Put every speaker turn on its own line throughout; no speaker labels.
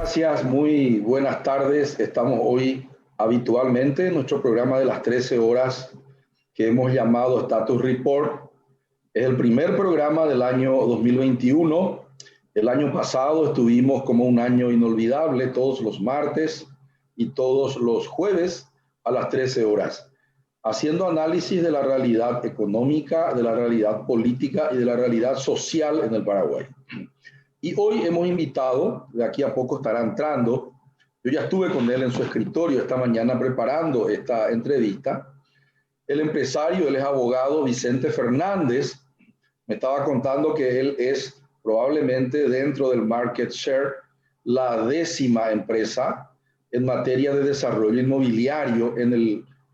gracias, muy buenas tardes. Estamos hoy habitualmente en nuestro programa de las 13 horas que hemos llamado Status Report. Es el primer programa del año 2021. El año pasado estuvimos como un año inolvidable todos los martes y todos los jueves a las 13 horas, haciendo análisis de la realidad económica, de la realidad política y de la realidad social en el Paraguay. Y hoy hemos invitado, de aquí a poco estará entrando, yo ya estuve con él en su escritorio esta mañana preparando esta entrevista, el empresario, él es abogado Vicente Fernández, me estaba contando que él es probablemente dentro del market share la 10ª empresa en materia de desarrollo inmobiliario en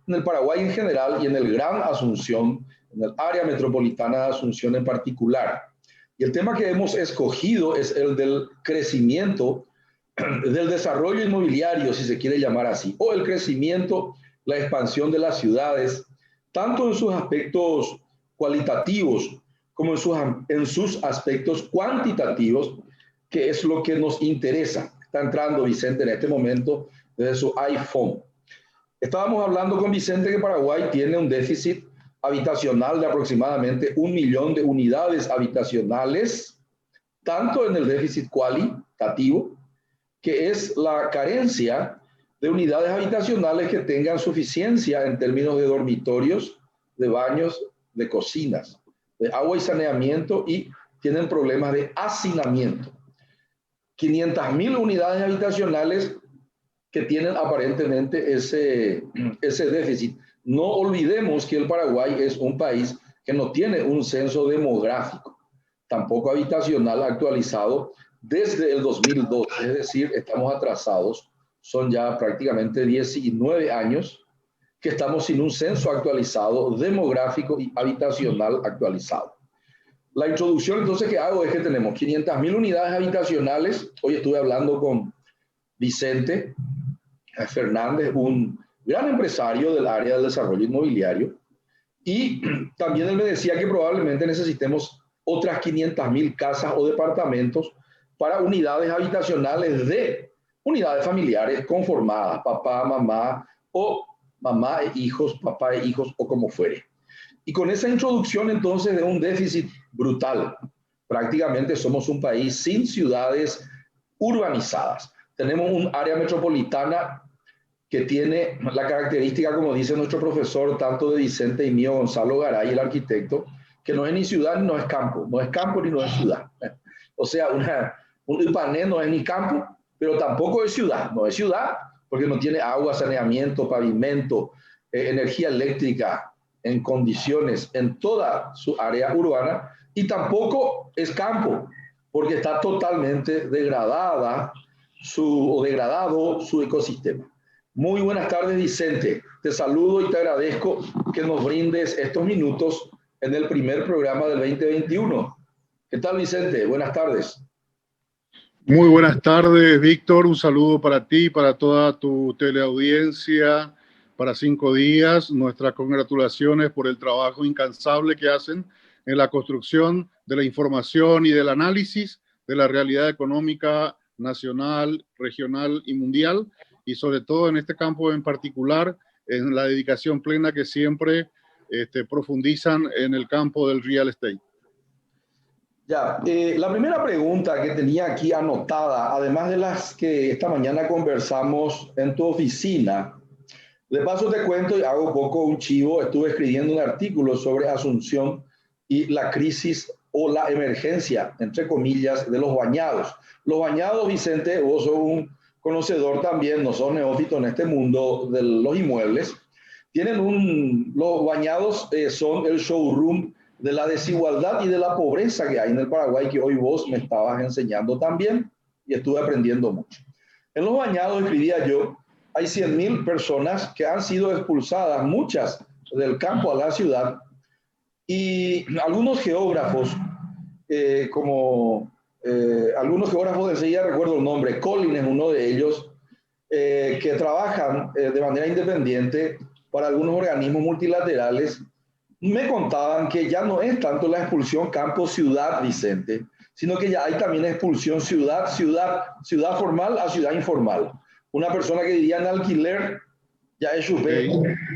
el Paraguay en general y en el Gran Asunción, en el área metropolitana de Asunción en particular. Y el tema que hemos escogido es el del crecimiento, del desarrollo inmobiliario, si se quiere llamar así, o el crecimiento, la expansión de las ciudades, tanto en sus aspectos cualitativos como en sus aspectos cuantitativos, que es lo que nos interesa. Está entrando Vicente en este momento desde su iPhone. Estábamos hablando con Vicente que Paraguay tiene un déficit habitacional de aproximadamente 1 millón de unidades habitacionales, tanto en el déficit cualitativo, que es la carencia de unidades habitacionales que tengan suficiencia en términos de dormitorios, de baños, de cocinas, de agua y saneamiento, y tienen problemas de hacinamiento. 500.000 unidades habitacionales que tienen aparentemente ese déficit. No olvidemos que el Paraguay es un país que no tiene un censo demográfico, tampoco habitacional actualizado desde el 2002, es decir, estamos atrasados, son ya prácticamente 19 años que estamos sin un censo actualizado, demográfico y habitacional actualizado. La introducción entonces que hago es que tenemos 500.000 unidades habitacionales. Hoy estuve hablando con Vicente Fernández, un gran empresario del área del desarrollo inmobiliario, y también él me decía que probablemente necesitemos otras 500.000 casas o departamentos para unidades habitacionales de unidades familiares conformadas, papá, mamá, o mamá e hijos, papá e hijos, o como fuere. Y con esa introducción entonces de un déficit brutal, prácticamente somos un país sin ciudades urbanizadas. Tenemos un área metropolitana que tiene la característica, como dice nuestro profesor, tanto de Vicente y mío, Gonzalo Garay, el arquitecto, que no es ni ciudad ni no es campo, no es campo ni no es ciudad. O sea, un Ipané no es ni campo, pero tampoco es ciudad, no es ciudad, porque no tiene agua, saneamiento, pavimento, energía eléctrica en condiciones en toda su área urbana, y tampoco es campo, porque está totalmente degradado su ecosistema. Muy buenas tardes, Vicente. Te saludo y te agradezco que nos brindes estos minutos en el primer programa del 2021. ¿Qué tal, Vicente? Buenas tardes.
Muy buenas tardes, Víctor. Un saludo para ti, para toda tu teleaudiencia, para 5 días. Nuestras congratulaciones por el trabajo incansable que hacen en la construcción de la información y del análisis de la realidad económica nacional, regional y mundial, y sobre todo en este campo en particular, en la dedicación plena que siempre profundizan en el campo del real estate.
Ya, la primera pregunta que tenía aquí anotada, además de las que esta mañana conversamos en tu oficina, de paso te cuento y hago poco un chivo, estuve escribiendo un artículo sobre Asunción y la crisis o la emergencia, entre comillas, de los bañados. Los bañados, Vicente, vos sos un conocedor también, no sos neófito en este mundo de los inmuebles, los bañados son el showroom de la desigualdad y de la pobreza que hay en el Paraguay, que hoy vos me estabas enseñando también, y estuve aprendiendo mucho. En los bañados, escribía yo, hay 100.000 personas que han sido expulsadas, muchas del campo a la ciudad, y algunos geógrafos, algunos geógrafos, enseguida recuerdo el nombre, Collins es uno de ellos, que trabajan de manera independiente para algunos organismos multilaterales, me contaban que ya no es tanto la expulsión campo-ciudad, Vicente, sino que ya hay también expulsión ciudad formal a ciudad informal. Una persona que vivía en alquiler, ya es chupé,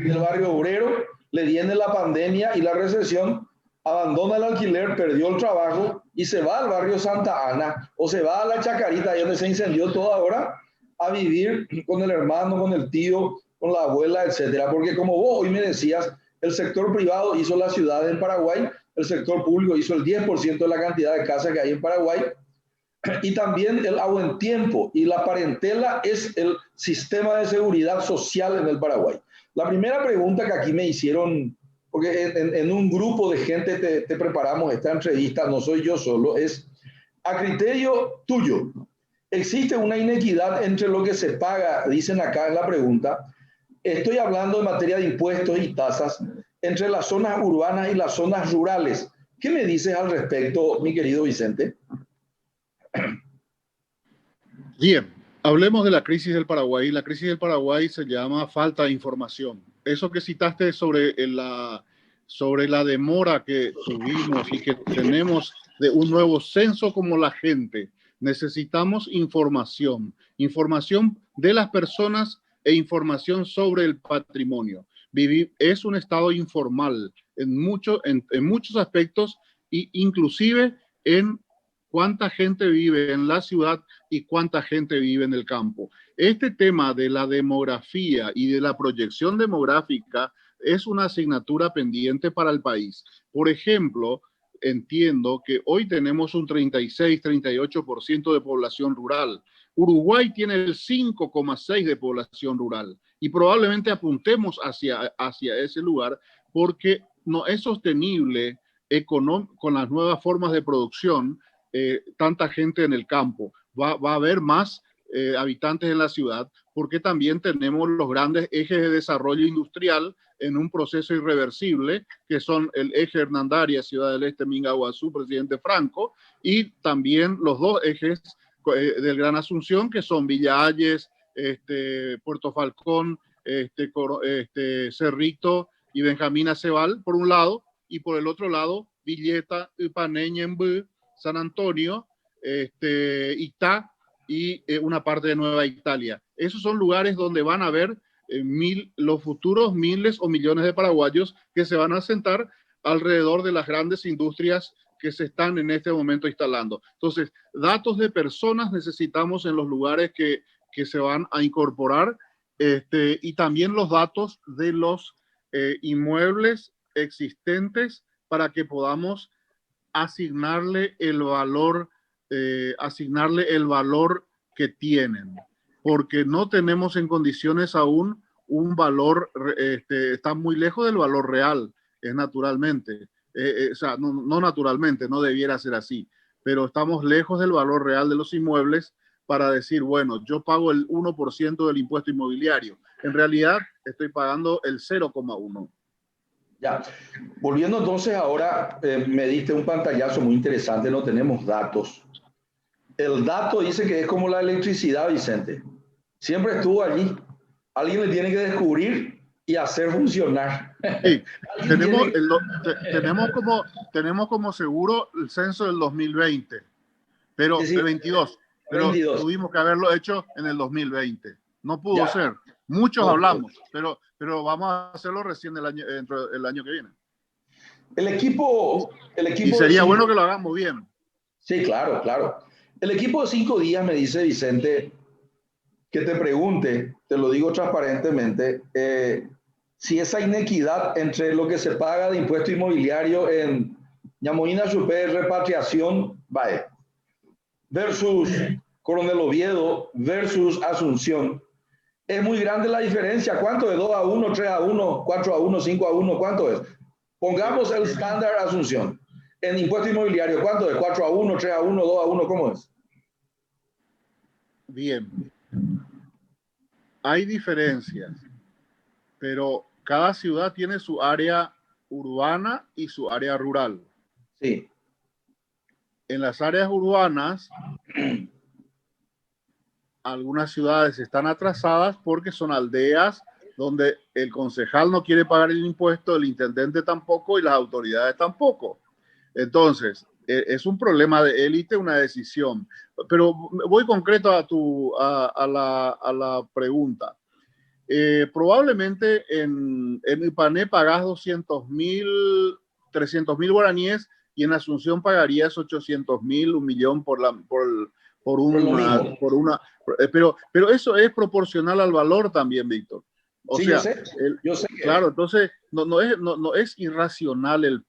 del barrio obrero, le viene la pandemia y la recesión, abandona el alquiler, perdió el trabajo y se va al barrio Santa Ana o se va a la Chacarita, ahí donde se incendió todo ahora, a vivir con el hermano, con el tío, con la abuela, etcétera. Porque como vos hoy me decías, el sector privado hizo la ciudad en Paraguay, el sector público hizo el 10% de la cantidad de casas que hay en Paraguay, y también el a buen tiempo y la parentela es el sistema de seguridad social en el Paraguay. La primera pregunta que aquí me hicieron, porque en un grupo de gente te preparamos esta entrevista, no soy yo solo, es a criterio tuyo. ¿Existe una inequidad entre lo que se paga, dicen acá en la pregunta? Estoy hablando en materia de impuestos y tasas entre las zonas urbanas y las zonas rurales. ¿Qué me dices al respecto, mi querido Vicente?
Bien, hablemos de la crisis del Paraguay. La crisis del Paraguay se llama falta de información. Eso que citaste sobre la demora que tuvimos y que tenemos de un nuevo censo como la gente. Necesitamos información, información de las personas e información sobre el patrimonio. Es un estado informal en muchos aspectos, e inclusive en cuánta gente vive en la ciudad y cuánta gente vive en el campo. Este tema de la demografía y de la proyección demográfica es una asignatura pendiente para el país. Por ejemplo, entiendo que hoy tenemos un 36-38% de población rural. Uruguay tiene el 5,6% de población rural y probablemente apuntemos hacia ese lugar porque no es sostenible con las nuevas formas de producción tanta gente en el campo. Va a haber más habitantes en la ciudad porque también tenemos los grandes ejes de desarrollo industrial en un proceso irreversible, que son el eje Hernandaria, Ciudad del Este, Mingaguazú, Presidente Franco, y también los dos ejes del Gran Asunción, que son Villa Hayes, Puerto Falcón, Cerrito y Benjamín Acebal, por un lado, y por el otro lado, Villeta, Ipanema, Ñemby, San Antonio, Itá y una parte de Nueva Italia. Esos son lugares donde van a haber los futuros miles o millones de paraguayos que se van a asentar alrededor de las grandes industrias que se están en este momento instalando. Entonces, datos de personas necesitamos en los lugares que se van a incorporar y también los datos de los inmuebles existentes para que podamos asignarle el valor que tienen, porque no tenemos en condiciones aún un valor, está muy lejos del valor real, es naturalmente, o sea, no naturalmente, no debiera ser así, pero estamos lejos del valor real de los inmuebles para decir, bueno, yo pago el 1% del impuesto inmobiliario. En realidad estoy pagando el 0,1%.
Ya, volviendo entonces ahora, me diste un pantallazo muy interesante, no tenemos datos. El dato dice que es como la electricidad, Vicente. Siempre estuvo allí. Alguien le tiene que descubrir y hacer funcionar.
Sí, tenemos como seguro el censo del 2020, pero
Sí,
el 22, pero
22.
tuvimos que haberlo hecho en el 2020. No pudo ser. Muchos
No,
hablamos, pero vamos a hacerlo recién dentro del año que viene.
El equipo
y sería bueno que lo hagamos bien.
Sí, claro, claro. El equipo de 5 días me dice, Vicente, que te pregunte, te lo digo transparentemente, si esa inequidad entre lo que se paga de impuesto inmobiliario en Ñamoína Chupé, repatriación, versus Coronel Oviedo, versus Asunción, es muy grande la diferencia. ¿Cuánto es? 2-1, 3-1, 4-1, 5-1, ¿cuánto es? Pongamos el estándar Asunción. En impuesto inmobiliario, ¿cuánto es? 4-1, 3-1, 2-1, ¿cómo es?
Bien. Hay diferencias, pero cada ciudad tiene su área urbana y su área rural.
Sí.
En las áreas urbanas, algunas ciudades están atrasadas porque son aldeas donde el concejal no quiere pagar el impuesto, el intendente tampoco y las autoridades tampoco. Entonces, es un problema de élite, una decisión. Pero voy concreto a la pregunta. Probablemente en Ipané pagás 200.000, 300.000 guaraníes y en Asunción pagarías 800.000, 1.000.000 pero eso es proporcional al valor también, Víctor. O
sí,
sea,
yo sé que
claro, entonces no es irracional el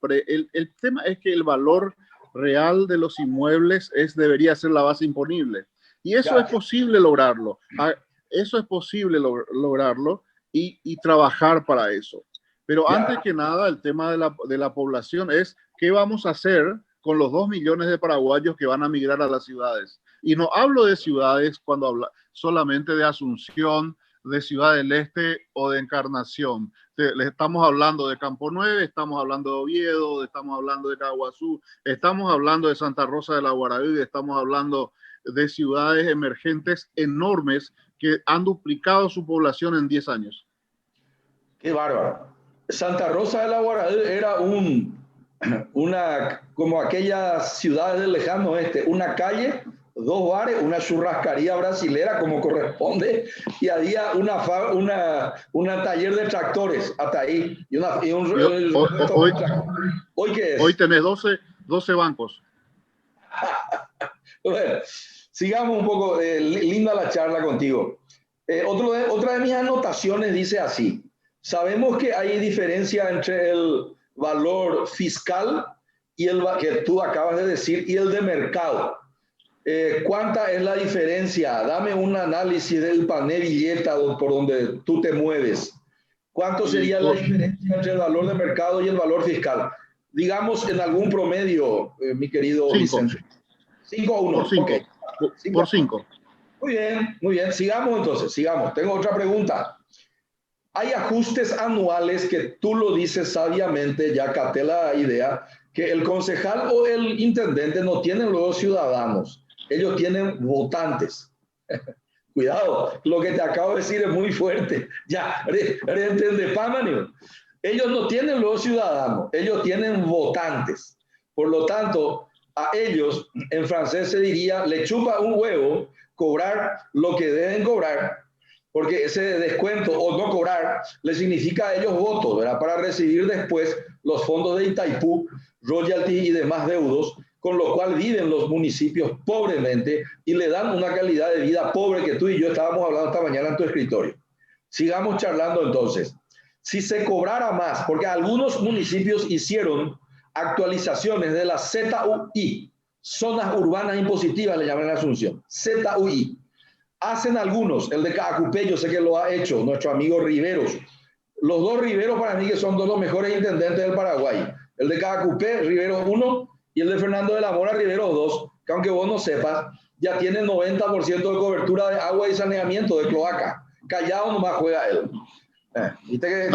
tema es que el valor real de los inmuebles debería ser la base imponible. Y eso
ya,
es posible lograrlo. Eso es posible lograrlo y trabajar para eso. Pero
ya,
antes que nada, el tema de la población es qué vamos a hacer con los 2 millones de paraguayos que van a migrar a las ciudades. Y no hablo de ciudades cuando habla solamente de Asunción, de Ciudad del Este o de Encarnación. Le estamos hablando de Campo 9, estamos hablando de Oviedo, estamos hablando de Caguazú, estamos hablando de Santa Rosa de la Guaraví, estamos hablando de ciudades emergentes enormes que han duplicado su población en 10 años.
qué bárbaro. Santa Rosa de la Guaraví era como aquellas ciudades del lejano oeste, una calle, 2 bares, una churrascaría brasilera como corresponde, y había una taller de tractores hasta ahí.
Hoy,
¿Qué
hoy
es?
tenés 12 bancos.
Bueno, sigamos un poco, linda la charla contigo. Otra de mis anotaciones dice así: sabemos que hay diferencia entre el valor fiscal y el que tú acabas de decir y el de mercado. ¿Cuánta es la diferencia? Dame un análisis del panel billeta por donde tú te mueves. ¿Cuánto sería la diferencia entre el valor de mercado y el valor fiscal? Digamos en algún promedio, mi querido
5.
Vicente. 5 a 1.
Por 5.
Okay.
Por 5.
Muy bien, muy bien. Sigamos entonces, sigamos. Tengo otra pregunta. Hay ajustes anuales que tú lo dices sabiamente, ya capté la idea, que el concejal o el intendente no tienen luego ciudadanos, ellos tienen votantes. Cuidado, lo que te acabo de decir es muy fuerte. Ya, ¿entiendes, Pamanio? Ellos no tienen luego ciudadanos, ellos tienen votantes. Por lo tanto, a ellos, en francés se diría, le chupa un huevo cobrar lo que deben cobrar, porque ese descuento o no cobrar le significa a ellos votos, ¿verdad? Para recibir después los fondos de Itaipú, royalty y demás deudos, con lo cual viven los municipios pobremente y le dan una calidad de vida pobre que tú y yo estábamos hablando esta mañana en tu escritorio. Sigamos charlando entonces. Si se cobrara más, porque algunos municipios hicieron actualizaciones de la ZUI, zonas urbanas impositivas le llaman en Asunción, ZUI. Hacen algunos, el de Caacupé, yo sé que lo ha hecho nuestro amigo Riveros. Los 2 Riveros para mí que son 2 de los mejores intendentes del Paraguay. El de Caacupé, Riveros 1, y el de Fernando de la Mora, Riveros 2, que aunque vos no sepas, ya tiene 90% de cobertura de agua y saneamiento de cloaca. Callado nomás juega él. ¿Viste que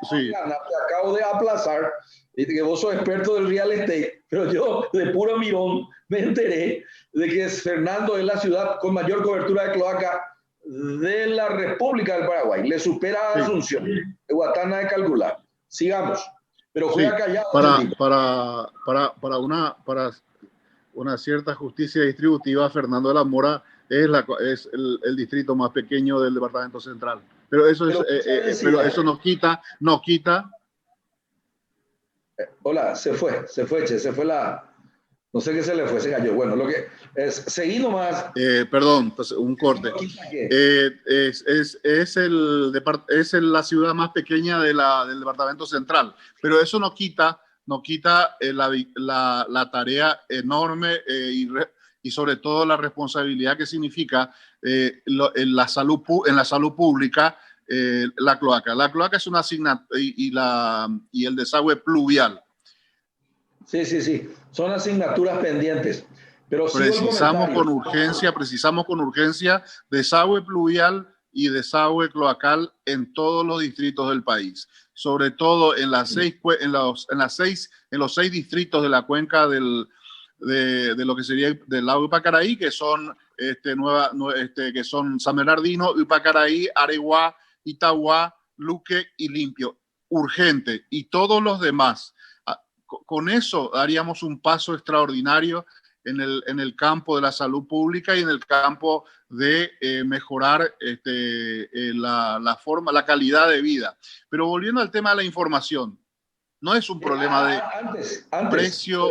sí.
te acabo de aplazar? Viste que vos sos experto del real estate, pero yo de puro mirón me enteré de que Fernando es la ciudad con mayor cobertura de cloaca de la República del Paraguay. Le supera a Asunción. Sí. Guatana de calcular. Sigamos. Pero juega callado.
Para una cierta justicia distributiva, Fernando de la Mora es el distrito más pequeño del departamento central. Pero eso pero eso nos quita.
Hola, se fue la. No sé qué se le fue, se cayó. Bueno, lo que es, seguí nomás.
Perdón, pues, un corte. Es la ciudad más pequeña del departamento central, pero eso no quita la tarea enorme y sobre todo la responsabilidad que significa en la salud pública la cloaca. La cloaca es una asignatura y el desagüe pluvial.
Sí. Son asignaturas pendientes. Pero
precisamos con urgencia desagüe pluvial y desagüe cloacal en todos los distritos del país, sobre todo en los 6 distritos de la cuenca de lo que sería del lago Ipacaraí, que son que son San Bernardino, Ipacaraí, Areguá, Itagua, Luque y Limpio. Urgente. Y todos los demás, con eso daríamos un paso extraordinario en el campo de la salud pública y en el campo de mejorar la calidad de vida. Pero volviendo al tema de la información, no es un problema de precio,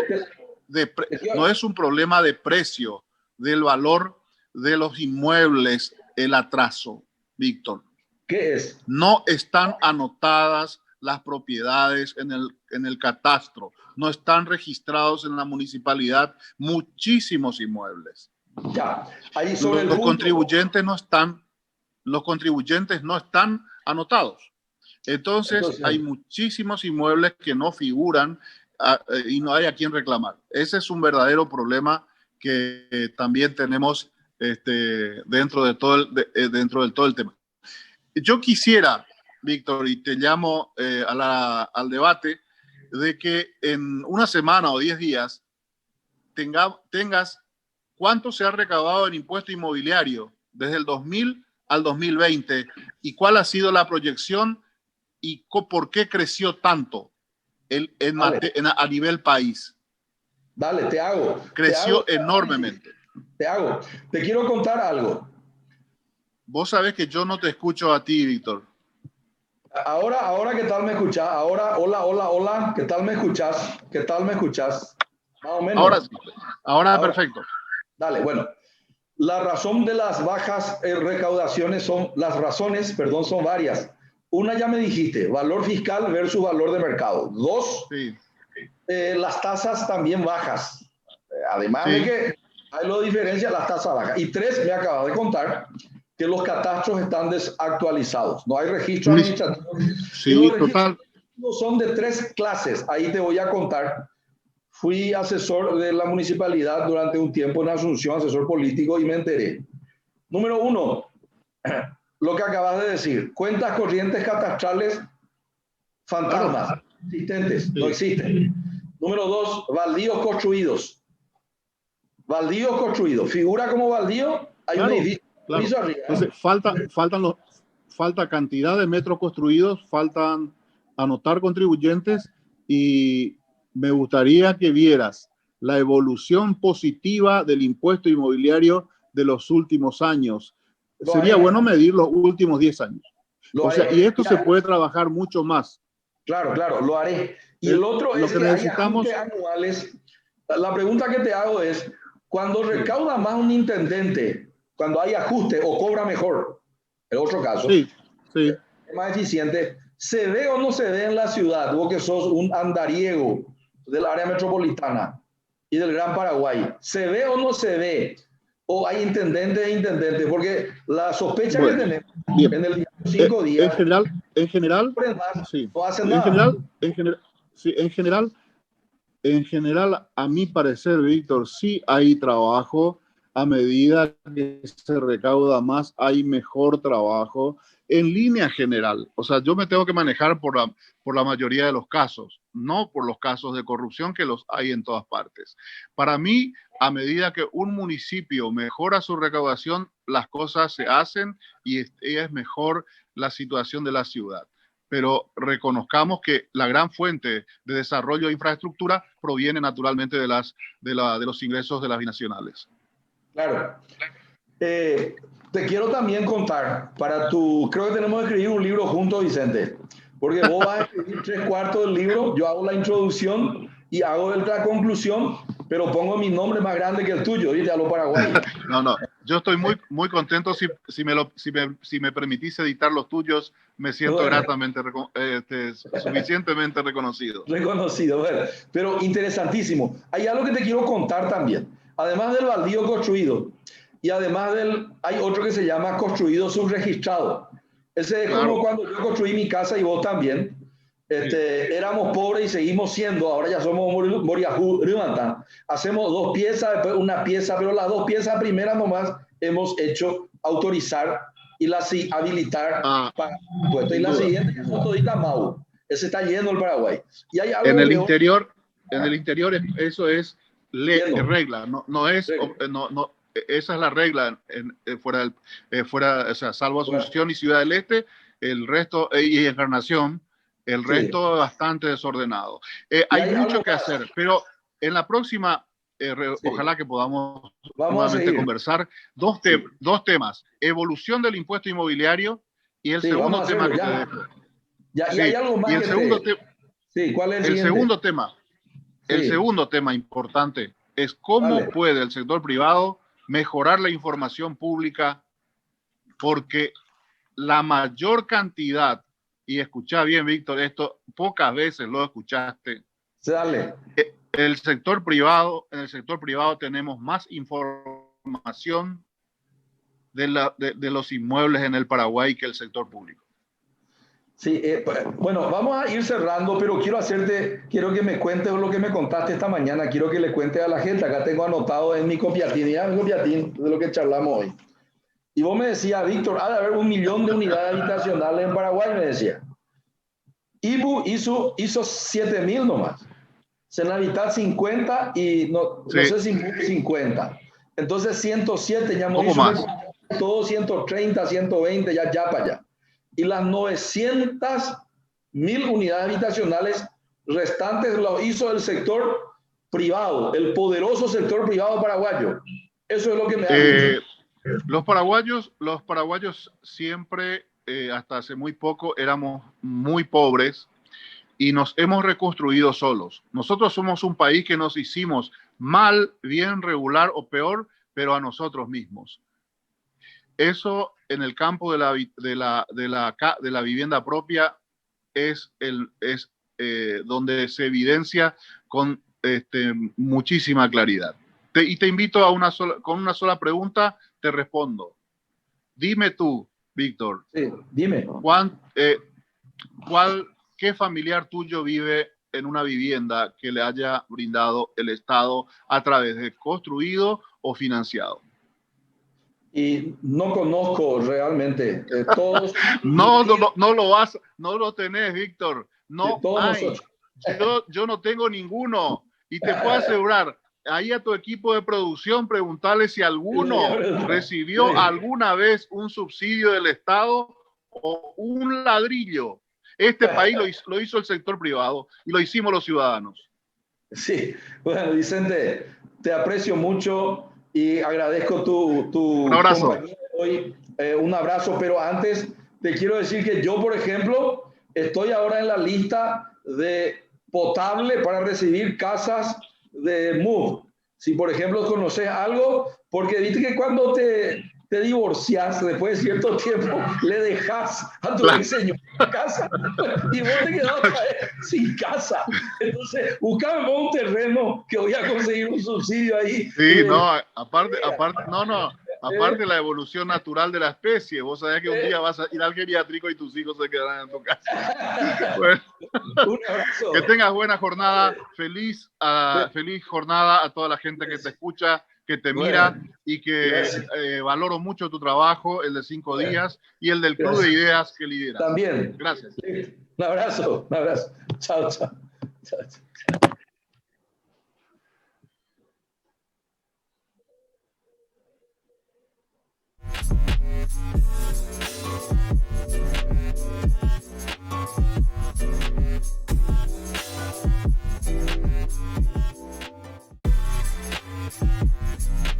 no es un problema de precio, del valor de los inmuebles, el atraso, Víctor.
¿Qué es?
No están anotadas las propiedades en el catastro, no están registrados en la municipalidad muchísimos inmuebles.
Ya, ahí sobre
los contribuyentes no están anotados. Entonces hay muchísimos inmuebles que no figuran y no hay a quien reclamar. Ese es un verdadero problema que también tenemos dentro de todo el tema. Yo quisiera, Víctor, y te llamo al debate, de que en una semana o 10 días tengas cuánto se ha recaudado en impuesto inmobiliario desde el 2000 al 2020 y cuál ha sido la proyección y por qué creció tanto a nivel país.
Dale, te hago.
Creció enormemente.
Te quiero contar algo.
Vos sabés que yo no te escucho a ti, Víctor.
Ahora, ¿qué tal me escuchás? Ahora, hola, ¿qué tal me escuchás? Más o menos.
Ahora perfecto.
Dale, bueno. La razón de las bajas recaudaciones son varias. Una ya me dijiste, valor fiscal versus valor de mercado. Dos,
sí.
Las tasas también bajas. Además de que hay la diferencia, las tasas bajas. Y tres, me acabas de contar que los catastros están desactualizados. No hay registro administrativo.
Sí,
y los
total.
Son de 3 clases. Ahí te voy a contar. Fui asesor de la municipalidad durante un tiempo en Asunción, asesor político, y me enteré. Número 1, lo que acabas de decir, cuentas corrientes catastrales fantasmas, existentes, no existen. Número 2, baldíos construidos. Figura como baldío, hay un edificio.
Arriba. Entonces, falta cantidad de metros construidos, faltan anotar contribuyentes y me gustaría que vieras la evolución positiva del impuesto inmobiliario de los últimos años. Sería bueno medir los últimos 10 años. Y esto se puede trabajar mucho más.
Claro, lo haré. Y el otro es que necesitamos hay ajustes anuales. La pregunta que te hago es, cuando recauda más un intendente, cuando hay ajuste o cobra mejor, el otro caso, es más eficiente, ¿se ve o no se ve en la ciudad? Vos que sos un andariego del área metropolitana y del Gran Paraguay, ¿se ve o no se ve? ¿O hay intendentes e intendentes? Porque la sospecha que tenemos en el 5 días...
En general,
no hacen nada.
En general, a mi parecer, Víctor, sí hay trabajo. A medida que se recauda más, hay mejor trabajo en línea general. O sea, yo me tengo que manejar por la mayoría de los casos, no por los casos de corrupción que los hay en todas partes. Para mí, a medida que un municipio mejora su recaudación, las cosas se hacen y es mejor la situación de la ciudad. Pero reconozcamos que la gran fuente de desarrollo de infraestructura proviene naturalmente de los ingresos de las binacionales.
Claro. Te quiero también contar, creo que tenemos que escribir un libro juntos, Vicente, porque vos vas a escribir 3/4 del libro, yo hago la introducción y hago la conclusión, pero pongo mi nombre más grande que el tuyo, ¿viste? A lo Paraguay.
No, yo estoy muy contento. Si me permitís editar los tuyos, me siento gratamente, suficientemente reconocido.
Bueno, pero interesantísimo. Hay algo que te quiero contar también. Además del baldío construido, y además hay otro que se llama construido subregistrado. Ese es como cuando yo construí mi casa y vos también. Éramos pobres y seguimos siendo, ahora ya somos Moriajú, hacemos 2 piezas, después una pieza, pero las 2 piezas primeras nomás hemos hecho autorizar y las habilitar para impuestos. Y la siguiente es todita Mau. Ese está lleno el Paraguay. Y hay algo
en el interior eso es regla, no es, no, esa es la regla fuera, o sea, salvo Asunción y Ciudad del Este, el resto y Encarnación. El
Sí.
resto bastante desordenado.
Y
Hay
hay
mucho
algo
que
más.
hacer, pero en la próxima,
Sí.
ojalá que podamos
Vamos a
nuevamente
seguir.
conversar
Sí.
dos temas: evolución del impuesto inmobiliario y el
Sí, vamos a
segundo tema
hacerlo
que te
ya.
dejo.
Ya, y hay
Sí,
algo
y
más
el
que
segundo,
te... Sí, ¿cuál es el
el
siguiente?
segundo tema, el
Sí,
segundo tema importante es cómo
dale.
puede el sector privado mejorar la información pública, porque la mayor cantidad, y escucha bien, Víctor, esto pocas veces lo escuchaste,
Dale.
en el sector privado tenemos más información de los inmuebles en el Paraguay que el sector público.
Sí, bueno, vamos a ir cerrando, pero quiero que me cuentes lo que me contaste esta mañana, quiero que le cuentes a la gente, acá tengo anotado en mi copiatín, ya mi copiatín de lo que charlamos hoy. Y vos me decías, Víctor, ha de haber 1 millón de unidades habitacionales en Paraguay, me decía. IBU hizo 7.000 nomás. Senavitat 50 y no
Sí,
sé si 50. Entonces 107 ya hemos
poco
hizo
más.
todo 130, 120 ya para allá. Y las 900.000 unidades habitacionales restantes lo hizo el sector privado, el poderoso sector privado paraguayo. Eso es lo que me han dicho.
Los paraguayos siempre, hasta hace muy poco, éramos muy pobres y nos hemos reconstruido solos. Nosotros somos un país que nos hicimos mal, bien, regular o peor, pero a nosotros mismos. Eso en el campo de la vivienda propia es donde se evidencia con muchísima claridad. Y te invito a con una sola pregunta, te respondo. Dime tú, Víctor,
Sí, dime.
¿qué familiar tuyo vive en una vivienda que le haya brindado el Estado a través de construido o financiado?
Y no conozco realmente todos,
No lo tenés, Víctor. No
todos
hay.
nosotros.
Yo no tengo ninguno. Y te puedo asegurar, ahí a tu equipo de producción, preguntarle si alguno recibió alguna vez un subsidio del Estado o un ladrillo. Este país lo hizo el sector privado y lo hicimos los ciudadanos.
Sí, bueno, Vicente, te aprecio mucho y agradezco
Un
tu
abrazo.
compañía hoy. Un abrazo, pero antes te quiero decir que yo, por ejemplo, estoy ahora en la lista de potable para recibir casas de MOVE. Si, por ejemplo, conoces algo, porque viste que cuando te divorcias después de cierto tiempo, le dejas a tu ex señor la casa y vos te quedas otra vez sin casa. Entonces, buscame un terreno que voy a conseguir un subsidio ahí.
Sí, no, aparte la evolución natural de la especie. Vos sabés que un día vas a ir al geriátrico y tus hijos se quedarán en tu casa. Bueno,
Un abrazo.
que tengas buena jornada, feliz jornada a toda la gente que te escucha, que te mira y que valoro mucho tu trabajo, el de 5 días y el del Club de Ideas que lideras.
También.
Gracias.
Un abrazo, un abrazo. Chao, chao. Chao, chao.